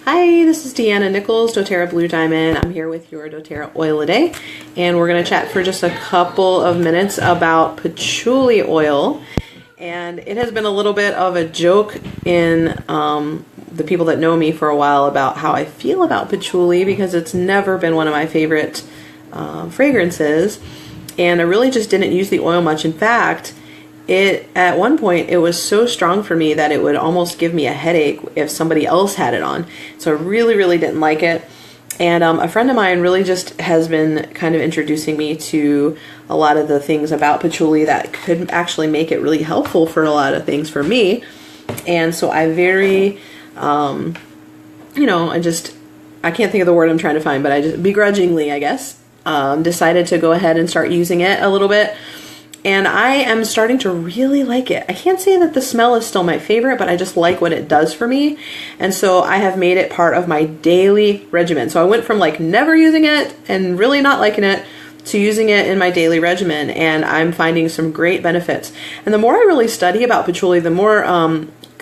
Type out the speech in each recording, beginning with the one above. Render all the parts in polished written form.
Hi, this is Deanna Nichols, doTERRA Blue Diamond. I'm here with your doTERRA oil a day, and we're going to chat for just a couple of minutes about patchouli oil. And it has been a little bit of a joke in the people that know me for a while about how I feel about patchouli, because it's never been one of my favorite fragrances, and I really just didn't use the oil much. In fact, at one point it was so strong for me that it would almost give me a headache if somebody else had it on. So I really didn't like it. And a friend of mine really just has been kind of introducing me to a lot of the things about patchouli that could actually make it really helpful for a lot of things for me. And so I I can't think of the word I'm trying to find, but I just begrudgingly, I guess, decided to go ahead and start using it a little bit. And I am starting to really like it. I can't say that the smell is still my favorite, but I just like what it does for me. And so I have made it part of my daily regimen. So I went from like never using it and really not liking it to using it in my daily regimen, and I'm finding some great benefits. And the more I really study about patchouli, the more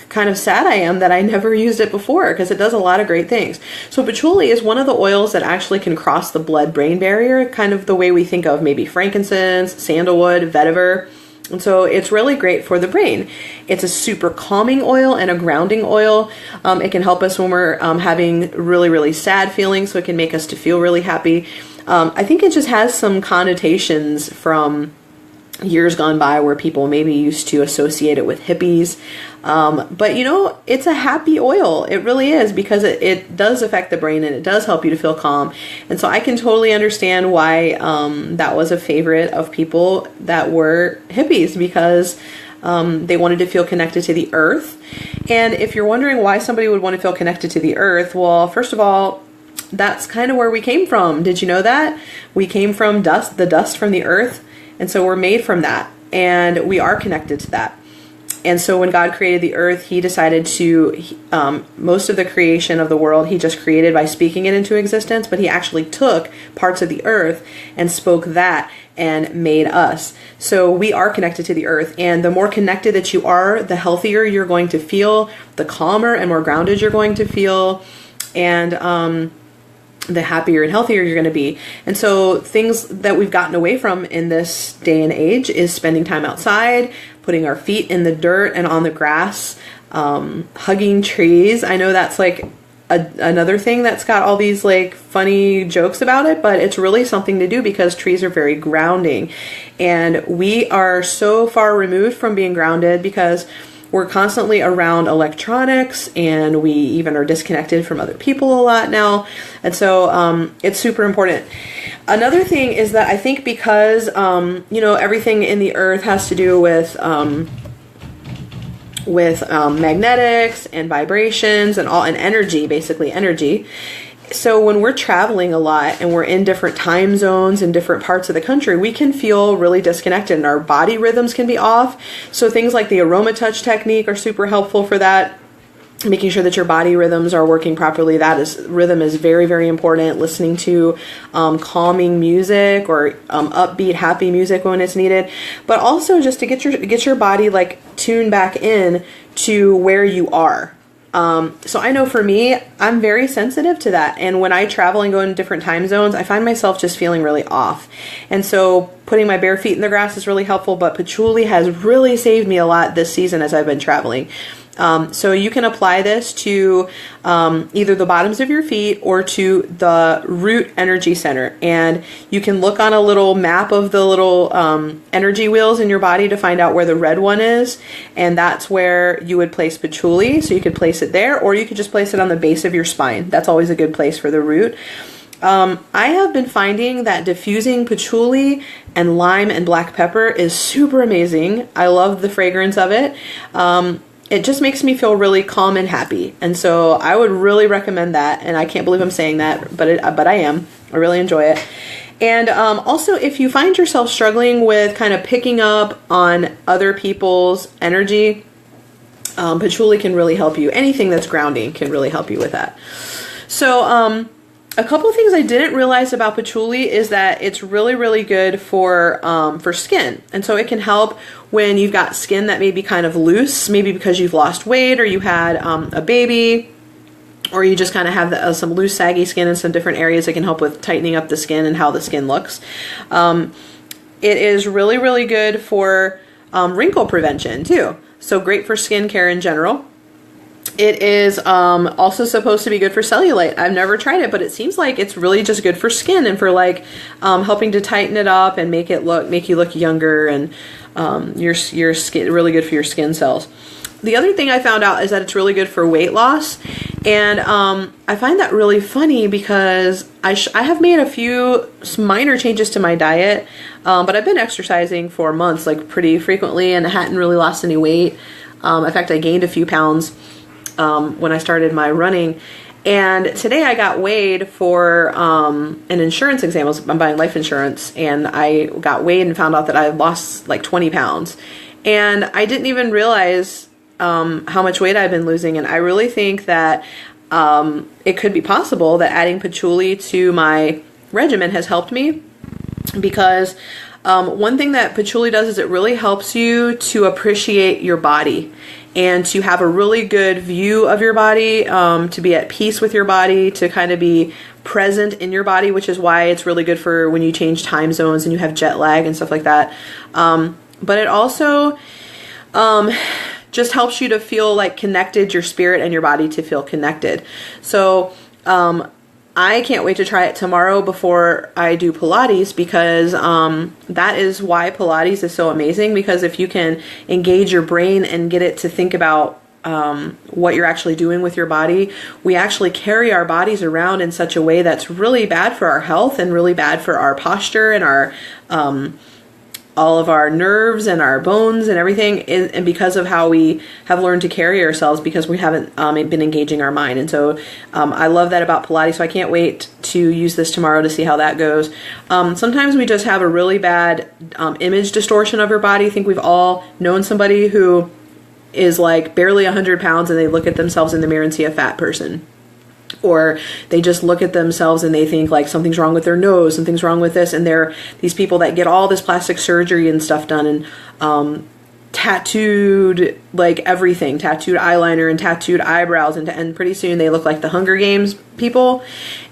kind of sad I am that I never used it before, because it does a lot of great things. So patchouli is one of the oils that actually can cross the blood-brain barrier, kind of the way we think of maybe frankincense, sandalwood, vetiver. And so it's really great for the brain. It's a super calming oil and a grounding oil. It can help us when we're having really sad feelings, so it can make us to feel really happy. I think it just has some connotations from years gone by where people maybe used to associate it with hippies. But you know, it's a happy oil. It really is, because it does affect the brain and it does help you to feel calm. And so I can totally understand why that was a favorite of people that were hippies, because they wanted to feel connected to the earth. And if you're wondering why somebody would want to feel connected to the earth, well, first of all, that's kind of where we came from. Did you know that? We came from dust, the dust from the earth. And so we're made from that, and we are connected to that. And so when God created the earth, he decided to, most of the creation of the world, he just created by speaking it into existence, but he actually took parts of the earth and spoke that and made us. So we are connected to the earth, and the more connected that you are, the healthier you're going to feel, the calmer and more grounded you're going to feel, and the happier and healthier you're going to be. And so things that we've gotten away from in this day and age is spending time outside, putting our feet in the dirt and on the grass, hugging trees. I know that's like another thing that's got all these like funny jokes about it, but it's really something to do, because trees are very grounding. And we are so far removed from being grounded because we're constantly around electronics, and we even are disconnected from other people a lot now. And so it's super important. Another thing is that I think because, everything in the earth has to do with magnetics and vibrations and energy, basically energy. So when we're traveling a lot and we're in different time zones in different parts of the country, we can feel really disconnected, and our body rhythms can be off. So things like the aroma touch technique are super helpful for that. Making sure that your body rhythms are working properly. Rhythm is very important. Listening to calming music or upbeat, happy music when it's needed, but also just to get your body like tuned back in to where you are. So I know for me, I'm very sensitive to that. And when I travel and go in different time zones, I find myself just feeling really off. And so putting my bare feet in the grass is really helpful, but patchouli has really saved me a lot this season as I've been traveling. So you can apply this to either the bottoms of your feet or to the root energy center. And you can look on a little map of the little energy wheels in your body to find out where the red one is. And that's where you would place patchouli. So you could place it there, or you could just place it on the base of your spine. That's always a good place for the root. I have been finding that diffusing patchouli and lime and black pepper is super amazing. I love the fragrance of it. It just makes me feel really calm and happy. And so I would really recommend that. And I can't believe I'm saying that, but I am. I really enjoy it. And also, if you find yourself struggling with kind of picking up on other people's energy, patchouli can really help you. Anything that's grounding can really help you with that. So a couple of things I didn't realize about patchouli is that it's really good for skin. And so it can help when you've got skin that may be kind of loose, maybe because you've lost weight or you had a baby, or you just kind of have some loose, saggy skin in some different areas, it can help with tightening up the skin and how the skin looks. It is really, really good for wrinkle prevention too. So great for skincare in general. It is also supposed to be good for cellulite. I've never tried it, but it seems like it's really just good for skin and for like helping to tighten it up and make you look younger, and your skin, really good for your skin cells. The other thing I found out is that it's really good for weight loss, and I find that really funny because I have made a few minor changes to my diet, but I've been exercising for months, like pretty frequently, and I hadn't really lost any weight. In fact, I gained a few pounds when I started my running. And today I got weighed for an insurance exam. I'm buying life insurance, and I got weighed and found out that I had lost like 20 pounds. And I didn't even realize how much weight I've been losing. And I really think that it could be possible that adding patchouli to my regimen has helped me, because one thing that patchouli does is it really helps you to appreciate your body and to have a really good view of your body, to be at peace with your body, to kind of be present in your body, which is why it's really good for when you change time zones and you have jet lag and stuff like that. But it also just helps you to feel like connected, your spirit and your body to feel connected. So I can't wait to try it tomorrow before I do Pilates, because that is why Pilates is so amazing, because if you can engage your brain and get it to think about what you're actually doing with your body, we actually carry our bodies around in such a way that's really bad for our health and really bad for our posture and our all of our nerves and our bones and everything, and because of how we have learned to carry ourselves, because we haven't been engaging our mind. And so I love that about Pilates, so I can't wait to use this tomorrow to see how that goes. Sometimes we just have a really bad image distortion of your body. I think we've all known somebody who is like barely 100 pounds and they look at themselves in the mirror and see a fat person. Or they just look at themselves and they think like something's wrong with their nose, something's wrong with this, and they're these people that get all this plastic surgery and stuff done, and tattooed, like everything, tattooed eyeliner and tattooed eyebrows, and pretty soon they look like the Hunger Games people.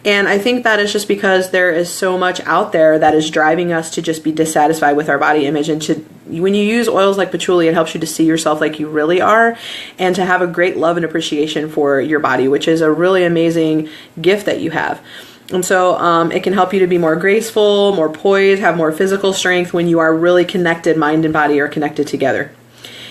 And I think that is just because there is so much out there that is driving us to just be dissatisfied with our body image. And when you use oils like patchouli, it helps you to see yourself like you really are, and to have a great love and appreciation for your body, which is a really amazing gift that you have. And so it can help you to be more graceful, more poised, have more physical strength when you are really connected, mind and body are connected together.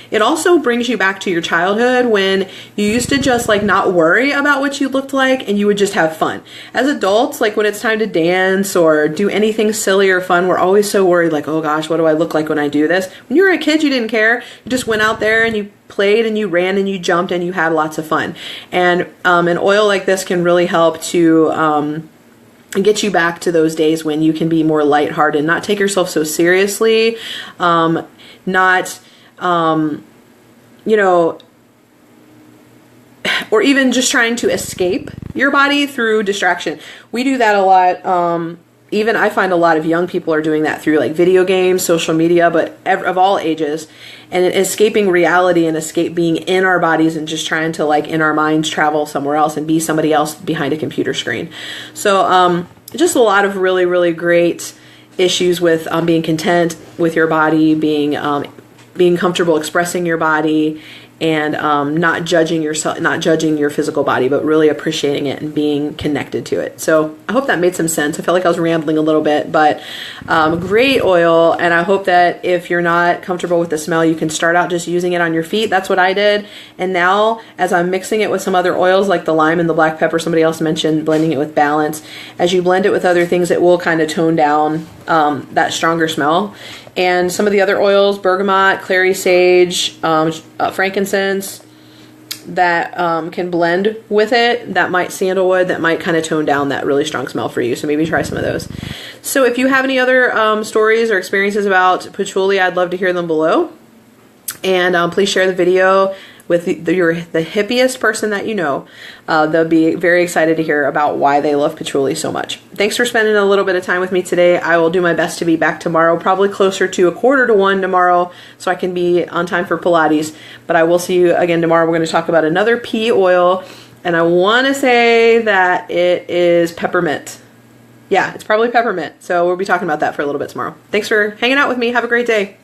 It also brings you back to your childhood, when you used to just like not worry about what you looked like and you would just have fun. As adults, like when it's time to dance or do anything silly or fun, we're always so worried, like, oh gosh, what do I look like when I do this? When you were a kid, you didn't care. You just went out there and you played and you ran and you jumped and you had lots of fun. And an oil like this can really help to get you back to those days when you can be more lighthearted, not take yourself so seriously, or even just trying to escape your body through distraction. We do that a lot. Even I find a lot of young people are doing that through like video games, social media, but of all ages, and escaping reality and escape being in our bodies and just trying to like in our minds travel somewhere else and be somebody else behind a computer screen. So just a lot of really, really great issues with being content with your body, being comfortable expressing your body, and not judging yourself, not judging your physical body, but really appreciating it and being connected to it. So I hope that made some sense. I felt like I was rambling a little bit, but great oil. And I hope that if you're not comfortable with the smell, you can start out just using it on your feet. That's what I did. And now as I'm mixing it with some other oils like the lime and the black pepper, somebody else mentioned blending it with balance. As you blend it with other things, it will kind of tone down that stronger smell. And some of the other oils, bergamot, clary sage, frankincense, that can blend with it, sandalwood, that might kind of tone down that really strong smell for you. So maybe try some of those. So if you have any other stories or experiences about patchouli, I'd love to hear them below. And please share the video with the hippiest person that you know. They'll be very excited to hear about why they love patchouli so much. Thanks for spending a little bit of time with me today. I will do my best to be back tomorrow, probably closer to 12:45 tomorrow, so I can be on time for Pilates. But I will see you again tomorrow. We're going to talk about another pea oil, And I want to say that it is peppermint. Yeah, it's probably peppermint. So we'll be talking about that for a little bit tomorrow. Thanks for hanging out with me. Have a great day.